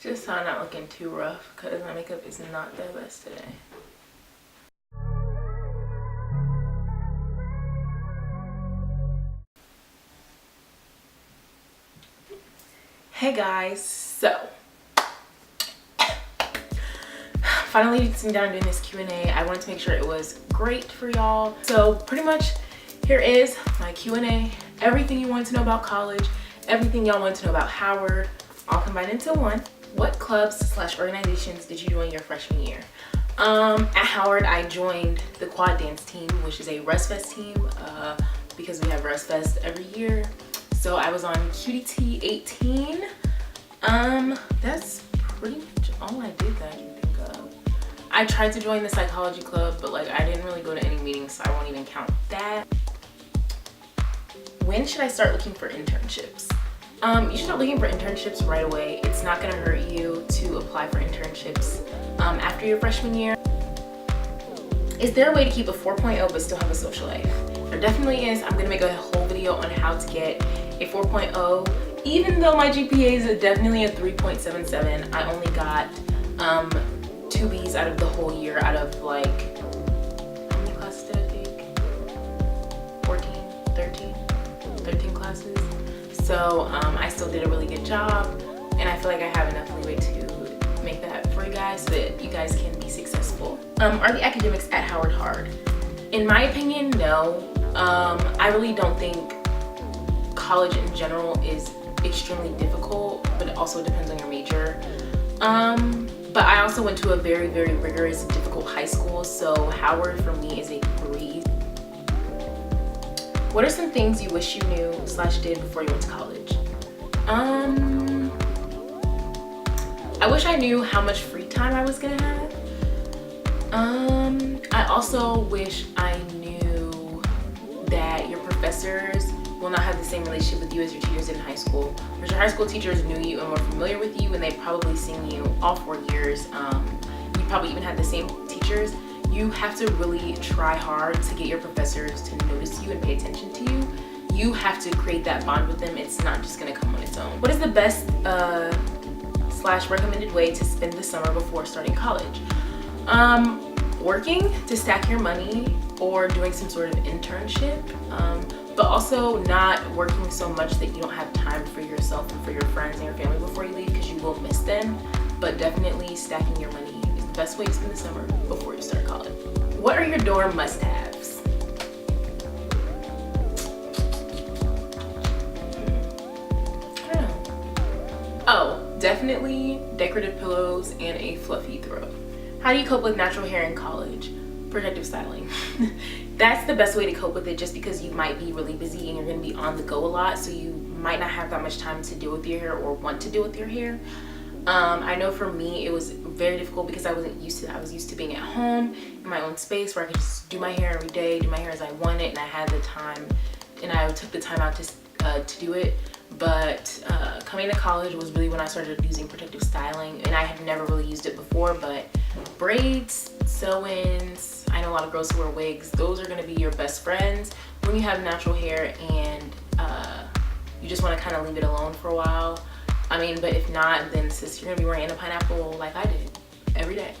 Just so I'm not looking too rough because my makeup is not the best today. Hey guys, so finally sitting down doing this Q&A. I wanted to make sure it was great for y'all. So pretty much here is my Q&A. Everything you want to know about college, everything y'all want to know about Howard, all combined into one. What clubs / organizations did you join your freshman year? At Howard, I joined the quad dance team, which is a ResFest team, because we have ResFest every year. So I was on QDT 18. That's pretty much all I did that I can think of. I tried to join the psychology club, but like I didn't really go to any meetings, so I won't even count that. When should I start looking for internships? You should start looking for internships right away. It's not gonna hurt you to apply for internships after your freshman year. Is there a way to keep a 4.0 but still have a social life? There definitely is. I'm gonna make a whole video on how to get a 4.0. Even though my GPA is definitely a 3.77, I only got 2 B's out of the whole year out of like, how many classes did I take? 13 classes. So I still did a really good job, and I feel like I have enough leeway to make that for you guys so that you guys can be successful. Are the academics at Howard hard? In my opinion, no. I really don't think college in general is extremely difficult, but it also depends on your major. But I also went to a very, very rigorous, difficult high school, so Howard for me is a breeze. What are some things you wish you knew / did before you went to college? I wish I knew how much free time I was gonna have. I also wish I knew that your professors will not have the same relationship with you as your teachers did in high school. Because your high school teachers knew you and were familiar with you, and they've probably seen you all 4 years. You probably even had the same teachers. You have to really try hard to get your professors to notice you and pay attention to you. You have to create that bond with them. It's not just gonna come on its own. What is the best / recommended way to spend the summer before starting college? Working to stack your money or doing some sort of internship, but also not working so much that you don't have time for yourself and for your friends and your family before you leave, because you will miss them. But definitely stacking your money is the best way to spend the summer before you start college. What are your dorm must-haves? I don't know. Oh, definitely decorative pillows and a fluffy throw. How do you cope with natural hair in college? Protective styling. That's the best way to cope with it, just because you might be really busy and you're going to be on the go a lot, so you might not have that much time to deal with your hair or want to deal with your hair. I know for me it was very difficult because I wasn't used to that. I was used to being at home in my own space where I could just do my hair every day, do my hair as I wanted, and I had the time, and I took the time out to do it. But coming to college was really when I started using protective styling, and I had never really used it before. But braids, sew-ins, I know a lot of girls who wear wigs, those are going to be your best friends when you have natural hair and you just want to kind of leave it alone for a while. I mean, but if not, then sis, you're going to be wearing a pineapple like I did every day.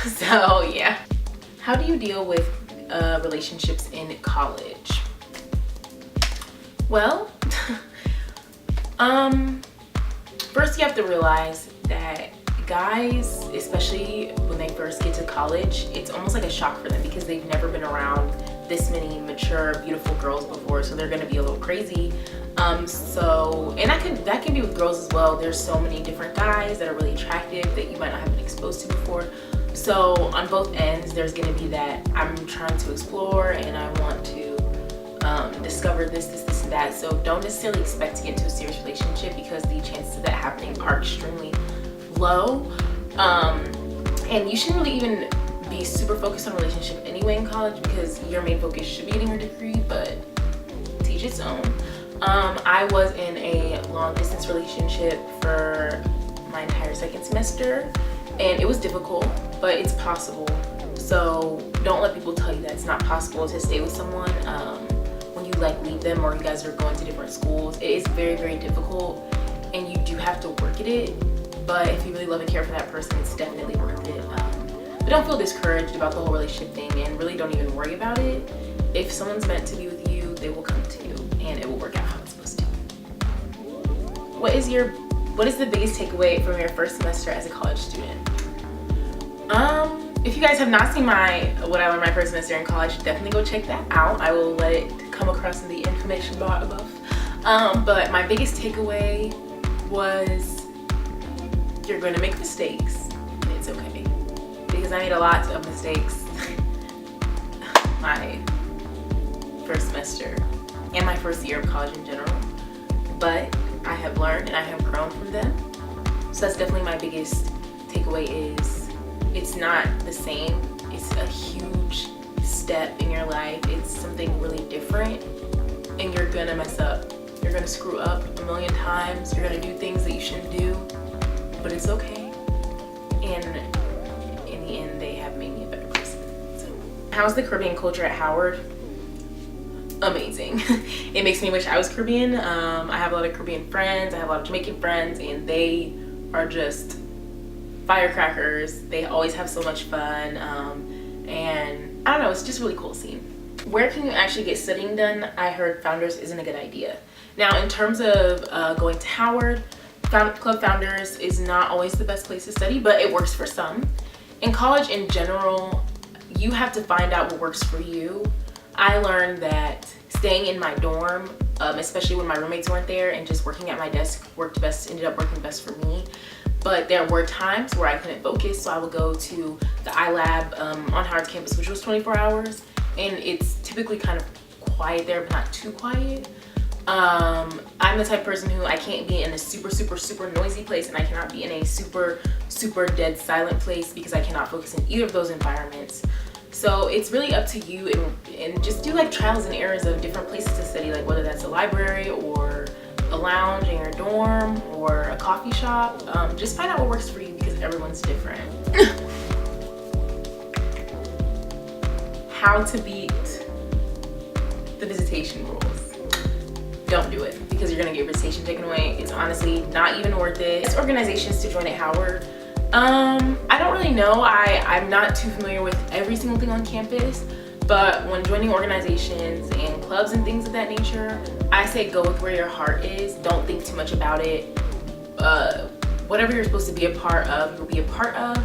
So yeah. How do you deal with relationships in college? Well, first you have to realize that guys, especially when they first get to college, it's almost like a shock for them because they've never been around this many mature, beautiful girls before, so they're gonna be a little crazy. And that can be with girls as well. There's so many different guys that are really attractive that you might not have been exposed to before. So on both ends, there's gonna be that I'm trying to explore and I want to discover this and that. So don't necessarily expect to get into a serious relationship because the chances of that happening are extremely low. And you shouldn't really even be super focused on a relationship anyway in college because your main focus should be getting your degree, but teach its own. I was in a long distance relationship for my entire second semester, and it was difficult, but it's possible. So don't let people tell you that it's not possible to stay with someone when you like leave them or you guys are going to different schools. It is very, very difficult, and you do have to work at it, but if you really love and care for that person, it's definitely worth it. But don't feel discouraged about the whole relationship thing, and really don't even worry about it. If someone's meant to be with you, they will come to you, and it will work out how it's supposed to. What is the biggest takeaway from your first semester as a college student? If you guys have not seen what I learned my first semester in college, definitely go check that out. I will let it come across in the information bar above. But my biggest takeaway was you're going to make mistakes, and it's okay. Because I made a lot of mistakes my first semester and my first year of college in general. But I have learned and I have grown from them. So that's definitely my biggest takeaway is it's not the same. It's a huge step in your life. It's something really different, and you're gonna mess up. You're gonna screw up a million times. You're gonna do things that you shouldn't do, but it's okay. And in the end, they have made me a better person. So, how's the Caribbean culture at Howard? Amazing. It makes me wish I was Caribbean. I have a lot of Caribbean friends. I have a lot of Jamaican friends, and they are just firecrackers. They always have so much fun, and I don't know, it's just really cool seeing. Where can you actually get studying done? I heard Founders isn't a good idea. Now, in terms of going to Howard, Club Founders is not always the best place to study, but it works for some. In college in general, you have to find out what works for you. I learned that staying in my dorm, especially when my roommates weren't there, and just working at my desk ended up working best for me. But there were times where I couldn't focus, so I would go to the iLab on Howard's campus, which was 24 hours, and it's typically kind of quiet there, but not too quiet. I'm the type of person who I can't be in a super noisy place, and I cannot be in a super dead silent place because I cannot focus in either of those environments. So it's really up to you, and just do like trials and errors of different places to study, like whether that's a library or a lounge in your dorm or a coffee shop. Just find out what works for you because everyone's different. How to beat the visitation rules. Don't do it because you're gonna get visitation taken away. It's honestly not even worth it. It's organizations to join at Howard. I don't really know. I'm not too familiar with every single thing on campus, but when joining organizations and clubs and things of that nature, I say go with where your heart is. Don't think too much about it. Whatever you're supposed to be a part of, you'll be a part of,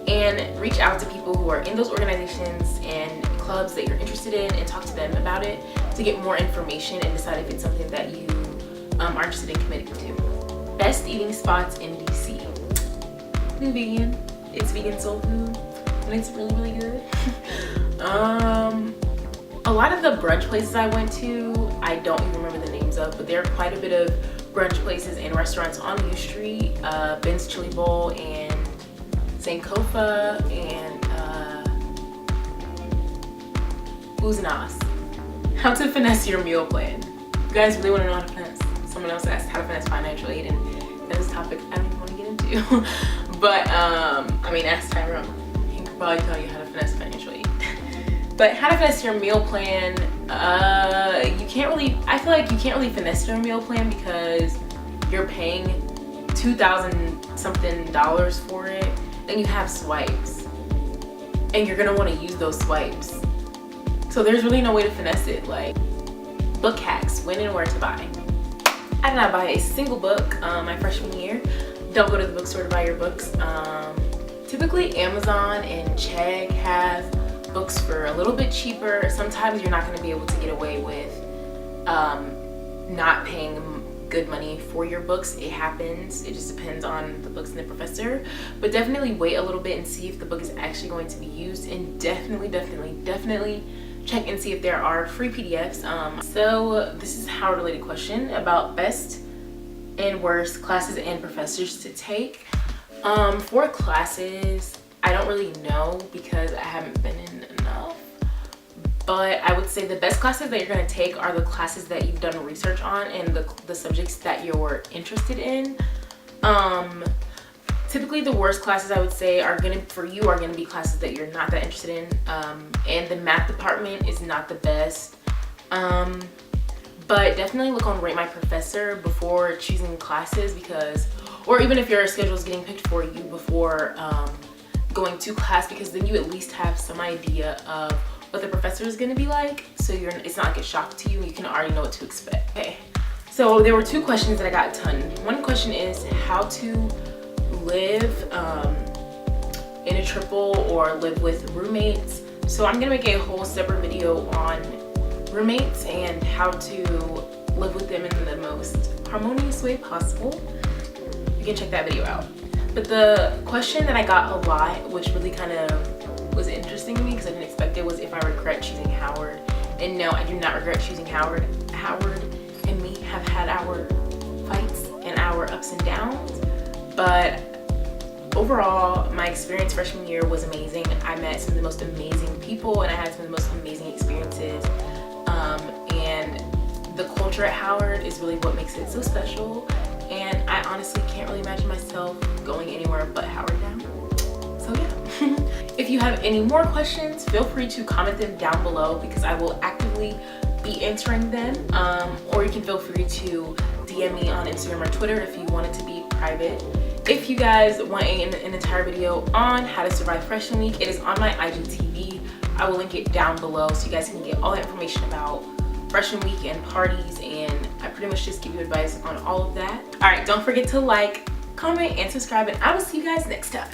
and reach out to people who are in those organizations and clubs that you're interested in and talk to them about it to get more information and decide if it's something that you are interested in committing to. Best eating spots in DC. Vegan. It's vegan soul food, and it's really good. A lot of the brunch places I went to, I don't even remember the names of, but there are quite a bit of brunch places and restaurants on U Street, Ben's Chili Bowl and Sankofa and Uzanas. How to finesse your meal plan. You guys really want to know how to finesse? Someone else asked how to finesse financial aid, and this topic I don't even want to get into. But I mean, ask Tyrone. He can probably tell you how to finesse financial aid. But how to finesse your meal plan, I feel like you can't really finesse your meal plan because you're paying $2,000 something for it, and you have swipes, and you're gonna want to use those swipes. So there's really no way to finesse it. Like, book hacks, when and where to buy. I did not buy a single book my freshman year. Don't go to the bookstore to buy your books. Typically Amazon and Chegg have books for a little bit cheaper. Sometimes you're not going to be able to get away with not paying good money for your books. It happens. It just depends on the books and the professor. But definitely wait a little bit and see if the book is actually going to be used, and definitely check and see if there are free PDFs. So this is a Howard related question about best and worst classes and professors to take. For classes, I don't really know because I haven't been in enough, but I would say the best classes that you're going to take are the classes that you've done research on and the subjects that you're interested in. Typically the worst classes I would say are going to be classes that you're not that interested in, and the math department is not the best. But definitely look on Rate My Professor before choosing classes, because, or even if your schedule is getting picked for you before going to class, because then you at least have some idea of what the professor is going to be like, so it's not like a shock to you, and you can already know what to expect. Okay, so there were 2 questions that I got done. One question is how to live in a triple or live with roommates. So I'm gonna make a whole separate video on roommates and how to live with them in the most harmonious way possible. You can check that video out. But the question that I got a lot, which really kind of was interesting to me because I didn't expect it, was if I regret choosing Howard. And no, I do not regret choosing Howard. Howard and me have had our fights and our ups and downs, but overall my experience freshman year was amazing. I met some of the most amazing people and I had some of the most amazing experiences, and the culture at Howard is really what makes it so special, and I honestly can't really imagine myself going anywhere but Howard now. So yeah. If you have any more questions, feel free to comment them down below because I will actively be answering them, or you can feel free to DM me on Instagram or Twitter if you want it to be private. If you guys want an entire video on how to survive freshman week, it is on my IGTV. I will link it down below so you guys can get all the information about freshman week and parties, and I pretty much just give you advice on all of that. All right, don't forget to like, comment, and subscribe, and I will see you guys next time.